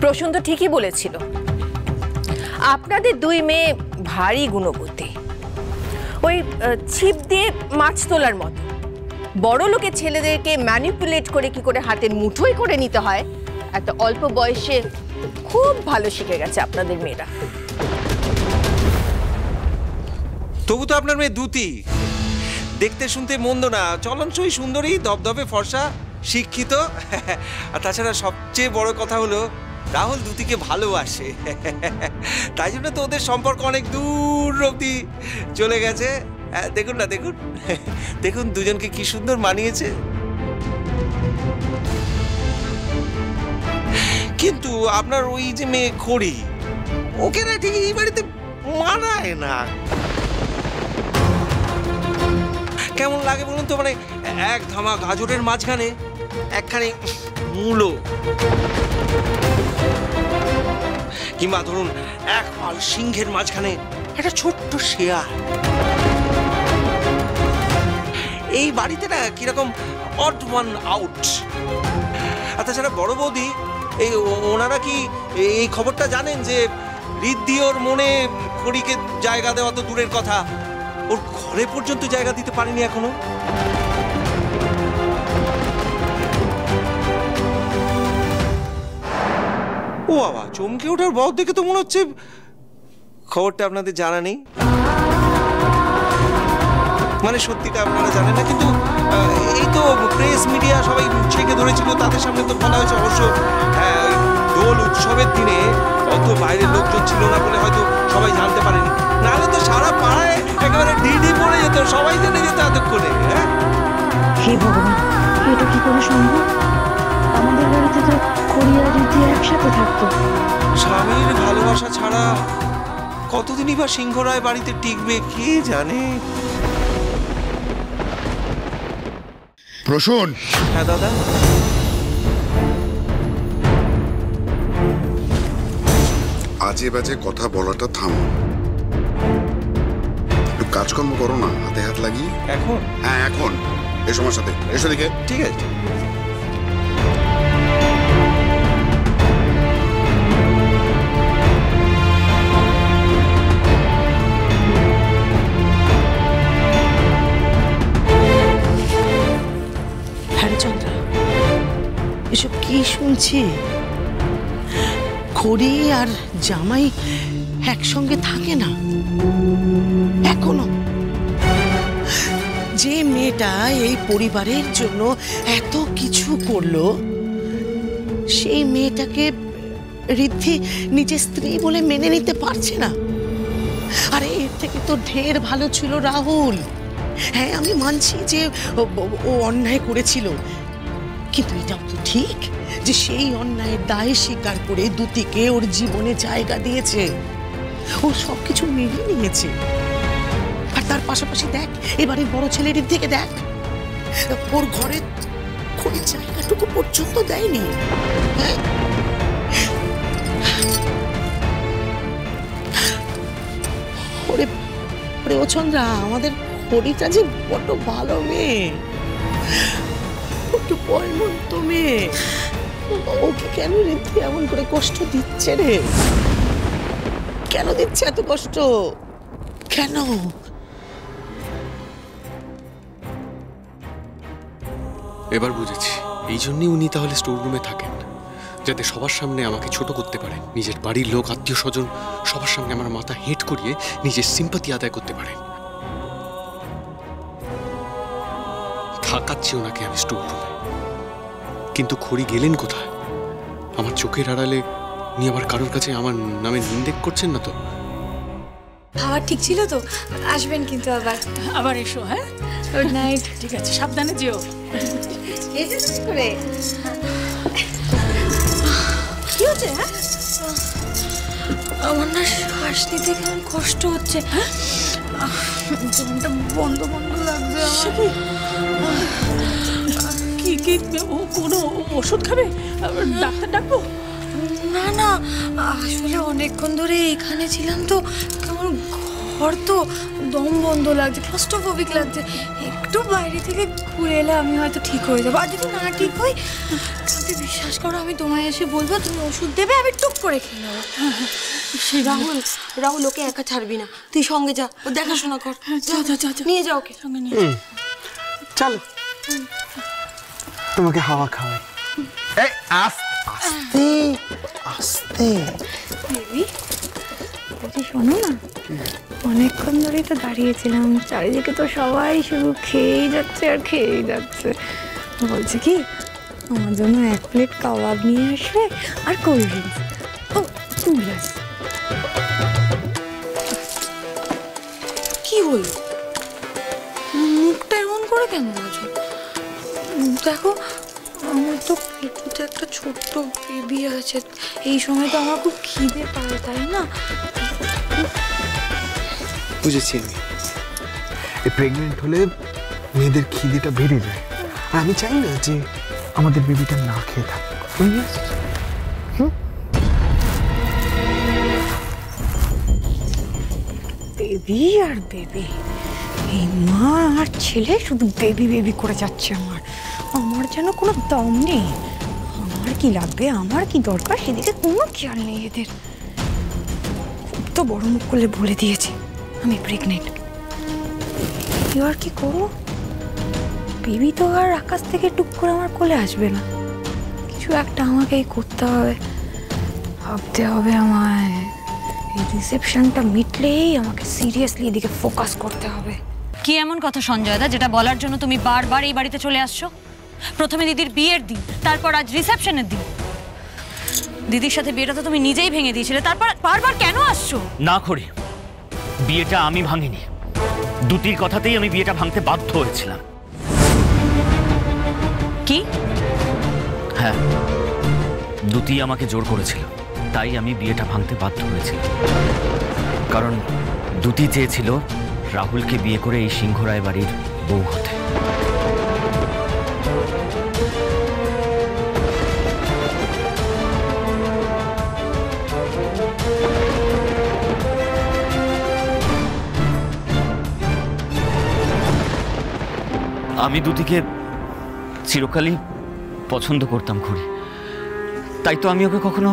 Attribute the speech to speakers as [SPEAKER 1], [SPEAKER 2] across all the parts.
[SPEAKER 1] প্রসূন তো ঠিকই বলেছিল, আপনাদের দুই মেয়ে ভারী গুণবতী, ওই ছিপ দিয়ে মাছ তোলার মতো। বড় লোকের ছেলেদেরকে ম্যানিপুলেট করে কি করে হাতের মুঠোই করে নিতে হয় এত অল্প বয়সে খুব ভালো শিখে গেছে আপনাদের মেয়েরা।
[SPEAKER 2] তবু তো আপনার মেয়ে দ্যুতি দেখতে শুনতে মন্দ না, চলনসই সুন্দরী, দবদবে ফর্সা, শিক্ষিত। আর তাছাড়া সবচেয়ে বড় কথা হলো রাহুল দ্যুতিকে ভালোবাসে, তাই জন্য তো ওদের সম্পর্ক অনেক দূর অবধি চলে গেছে। দেখুন না, দেখুন দেখুন দুজনকে কি সুন্দর মানিয়েছে। কিন্তু আপনার ওই যে মেয়ে খড়ি, ওকে না ঠিক এই বাড়িতে মানায় না। কেমন লাগে বলুন তো, মানে এক ধামা গাজরের মাঝখানে একখানে মূলো, কিংবা ধরুন এক পাল সিংহের মাঝখানে একটা ছোট্ট শেয়াল। এই বাড়িতে না কিরকম অড ওয়ান আউট। আর তাছাড়া বড় বৌদি, এই ওনারা কি এই খবরটা জানেন যে ঋদ্ধি ওর মনে খড়িকে জায়গা দেওয়া তো দূরের কথা, ওর ঘরে পর্যন্ত জায়গা দিতে পারেনি এখনো। ও বাবা, চমকে ওঠার বদ দেখে তো মনে হচ্ছে খবরটা আপনাদের জানা নেই, মানে সত্যিটা আপনারা জানেন না। কিন্তু এই তো প্রেস মিডিয়া সবাই ছেঁকে ধরেছিল, তাদের সামনে তো বলা হয়েছে। অবশ্য ওই দোল উৎসবের দিনে অত বাইরের লোকজন ছিল না বলে হয়তো সবাই জানতে পারেনি, নাহলে তো সারা পাড়ায় একেবারে ডিডি পড়ে যেত, সবাই জেনে যেত এতক্ষণে।
[SPEAKER 3] হে ভগবান, এটা কি করে সম্ভব? আমাদের বাড়িতে তো খড়ি আর ঋদ্ধি একসাথে থাকতো।
[SPEAKER 2] স্বামীর ভালোবাসা ছাড়া কতদিনই বা সিংহরায় বাড়িতে টিকবে কে জানে।
[SPEAKER 4] প্রসূন।
[SPEAKER 2] হ্যাঁ দাদা।
[SPEAKER 4] আজে বাজে কথা বলাটা থামো, একটু কাজকর্ম করো না, হাতে হাত লাগিয়ে।
[SPEAKER 2] এখন?
[SPEAKER 4] হ্যাঁ এখন। এসো আমার সাথে, এসো দিকে।
[SPEAKER 2] ঠিক আছে।
[SPEAKER 5] চন্দ্রা, এসব কি শুনছি? খড়ি আর জামাই একসঙ্গে থাকে না এখনো? যে মেয়েটা এই পরিবারের জন্য এত কিছু করলো, সেই মেয়েটাকে ঋদ্ধি নিজের স্ত্রী বলে মেনে নিতে পারছে না। আরে এর থেকে তো ঢের ভালো ছিল রাহুল। হ্যাঁ, আমি মানছি যে ও অন্যায় করেছিল, কিন্তু এটাও তো ঠিক যে সেই অন্যায়ের দায় স্বীকার করে দ্যুতিকে ওর জীবনে জায়গা দিয়েছে, ও সবকিছু মেনে নিয়েছে। আর তার পাশাপাশি দেখ, এবারে বড় ছেলের দিকে দেখ, ওর ঘরে খড়ির জায়গাটুকু পর্যন্ত দেয়নি। ওরে ওরে ও চন্দ্রা, আমাদের খড়িটা যে বড্ড ভালো মেয়ে, একটু পয়মন্ত মেয়ে, ওকে কেন ঋদ্ধি এমন করে কষ্ট দিচ্ছে রে? কেন দিচ্ছে এত কষ্ট? কেন?
[SPEAKER 6] এবার বুঝেছি, এই জন্যই উনি তাহলে স্টোর রুমে থাকেন, যাতে সবার সামনে আমাকে ছোট করতে পারেন, নিজের বাড়ির লোক, আত্মীয় স্বজন সবার সামনে আমার মাথা হেঁট করিয়ে নিজের সিম্পাতি আদায় করতে পারেন। থাকাচ্ছি ওনাকে আমি স্টোর রুমে, কিন্তু খড়ি গেলেন কোথায়? আমার চোখের আড়ালে উনি আবার কারোর কাছে আমার নামে নিন্দেক করছেন না তো?
[SPEAKER 7] খাওয়া ঠিক ছিল তো? আসবেন কিন্তু আবার।
[SPEAKER 8] আবার এসো। হ্যাঁ,
[SPEAKER 7] গুড নাইট।
[SPEAKER 8] ঠিক আছে, সাবধানে যেও।
[SPEAKER 7] কি হচ্ছে? হ্যাঁ, আমার না শ্বাস নিতে কেমন কষ্ট হচ্ছে, জীবনটা বন্ধ বন্ধ লাগবে।
[SPEAKER 8] কি কি ও কোনো ওষুধ খাবে? ডাক্তার ডাকবো?
[SPEAKER 7] না না, আসলে অনেকক্ষণ ধরে এখানে ছিলাম তো কেমন ঘর তো দম বন্ধ লাগছে, ক্লস্ট্রোফোবিক লাগছে। একটু বাইরে থেকে ঘুরে এলে আমি হয়তো ঠিক হয়ে যাবো। আর যদি না ঠিক হই, তাহলে বিশ্বাস করো আমি তোমায় এসে বলবো, তুমি ওষুধ দেবে, আমি টুক করে খেয়ে নেবো। রাহুল ওকে একা ছাড়বি না, তুই সঙ্গে যা, ও দেখাশোনা কর। নিয়ে যা ওকে সঙ্গে নিয়ে।
[SPEAKER 9] চলো তোমাকে হাওয়া খাওয়াই। এই আস্তে আস্তে।
[SPEAKER 7] বেবি বলছি, শোনো না, অনেকক্ষণ ধরেই তো দাঁড়িয়েছিলাম, চারিদিকে তো সবাই শুধু খেয়েই যাচ্ছে আর খেয়েই যাচ্ছে। বলছে কি আমার জন্য 1 প্লেট কাবাব নিয়ে আসবে আর কোল্ড ড্রিঙ্কস। ও গ্লাস। কি হলো, মুখটা এমন করে কেন বলছো? দেখো আমার তো পেটুতে একটা ছোট্ট বেবি আছে, এই সময় তো আমার খুব খিদে পায়, তাই না?
[SPEAKER 9] বুঝেছি আমি, এই প্রেগনেন্ট হলে মেয়েদের খিদেটা বেড়ে যায়, আর আমি চাই না যে আমাদের বেবিটা না খেয়ে থাকুক।
[SPEAKER 7] বেবি আর বেবি, এই মা আর ছেলে শুধু বেবি বেবি করে যাচ্ছে। আমার যেন কোনো দম নেই। আমার কি লাগবে, আমার কি দরকার, সেদিকে কোনো খেয়াল নেই এদের। খুব তো বড় মুখ করলে বলে দিয়েছে আমি প্রেগনেন্ট। এবার কি করবো? বেবি তো আর আকাশ থেকে টুক করে আমার কোলে আসবে না, কিছু একটা আমাকেই করতে হবে, ভাবতে হবে আমায়। এই রিসেপশনটা মিটলেই আমাকে সিরিয়াসলি এদিকে ফোকাস করতে হবে।
[SPEAKER 10] কি এমন কথা সঞ্জয়দা যেটা বলার জন্য তুমি বারবার এই বাড়িতে চলে আসছো? প্রথমে দিদির বিয়ের দিন, তারপর আজ রিসেপশনের দিন। দিদির সাথে বিয়েটা তো তুমি নিজেই ভেঙে দিয়েছিলে, তারপর বারবার কেন আসছো?
[SPEAKER 11] না করে বিয়েটা আমি ভাঙিনি, দুতির কথাতেই আমি বিয়েটা ভাঙতে বাধ্য হয়েছিলাম।
[SPEAKER 10] কি?
[SPEAKER 11] হ্যাঁ, দুতি আমাকে জোর করেছিল, তাই আমি বিয়েটা ভাঙতে বাধ্য হয়েছিলাম। কারণ দুতি চেয়েছিল রাহুলকে বিয়ে করে এই সিংহরায় বাড়ির বউ হতে। আমি দুতিকে চিরকালই পছন্দ করতাম খড়ি, তাই তো আমি ওকে কখনো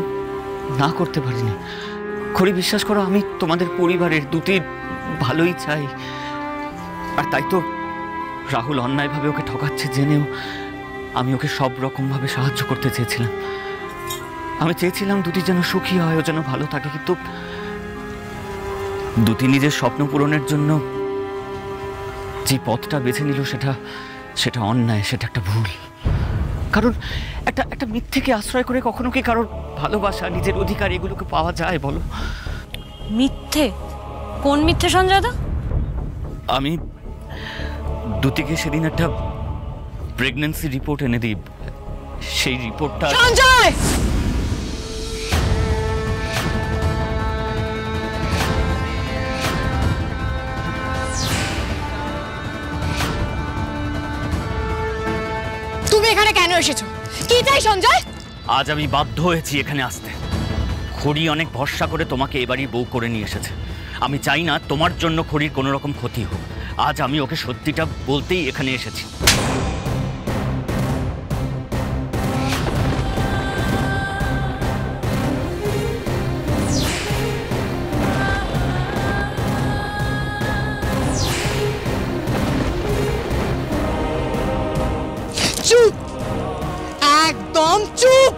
[SPEAKER 11] না করতে পারিনি। খড়ি বিশ্বাস করো, আমি তোমাদের পরিবারের দুতির ভালোই চাই, আর তাই তো রাহুল অন্যায়ভাবে ওকে ঠকাচ্ছে জেনেও আমি ওকে সব রকমভাবে সাহায্য করতে চেয়েছিলাম। আমি চেয়েছিলাম দুটি যেন সুখী হয়, ও যেন ভালো থাকে, কিন্তু দুটি নিজের স্বপ্ন পূরণের জন্য যে পথটা বেছে নিল সেটা অন্যায়, সেটা একটা ভুল। কারণ একটা মিথ্যেকে আশ্রয় করে কখনো কি কারোর ভালোবাসা, নিজের অধিকার এগুলোকে পাওয়া যায় বলো?
[SPEAKER 10] মিথ্যে? কোন মিথ্যে সঞ্জয়দা?
[SPEAKER 11] আমি দুতিকে সেদিন একটা প্রেগন্যান্সি রিপোর্ট এনে দিই, সেই রিপোর্টটা।
[SPEAKER 10] সঞ্জয়!
[SPEAKER 7] তুমি এখানে কেন এসেছো? কি চাই সঞ্জয়?
[SPEAKER 11] আজ আমি বাধ্য হয়েছি এখানে আসতে। খড়ি অনেক ভরসা করে তোমাকে এবারই বউ করে নিয়ে এসেছে। আমি চাই না তোমার জন্য খড়ির কোনো রকম ক্ষতি হোক। আজ আমি ওকে সত্যিটা বলতেই এখানে এসেছি।
[SPEAKER 5] চুপ, একদম চুপ।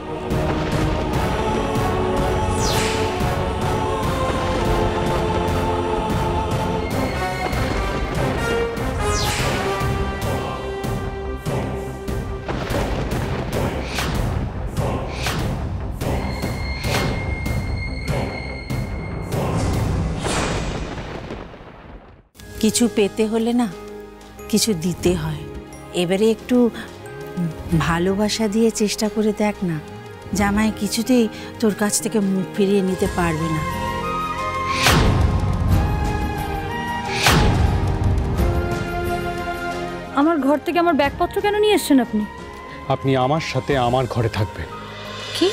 [SPEAKER 12] কিছু পেতে হলে না কিছু দিতে হয়। এবারে একটু ভালোবাসা দিয়ে চেষ্টা করে দেখ না, জামাই কিছুতেই তোর কাছ থেকে মুখ ফিরিয়ে নিতে পারবে না।
[SPEAKER 10] আমার ঘর থেকে আমার ব্যাগপত্র কেন নিয়ে এসেছেন আপনি?
[SPEAKER 6] আপনি আমার সাথে আমার ঘরে থাকবেন।
[SPEAKER 10] কি?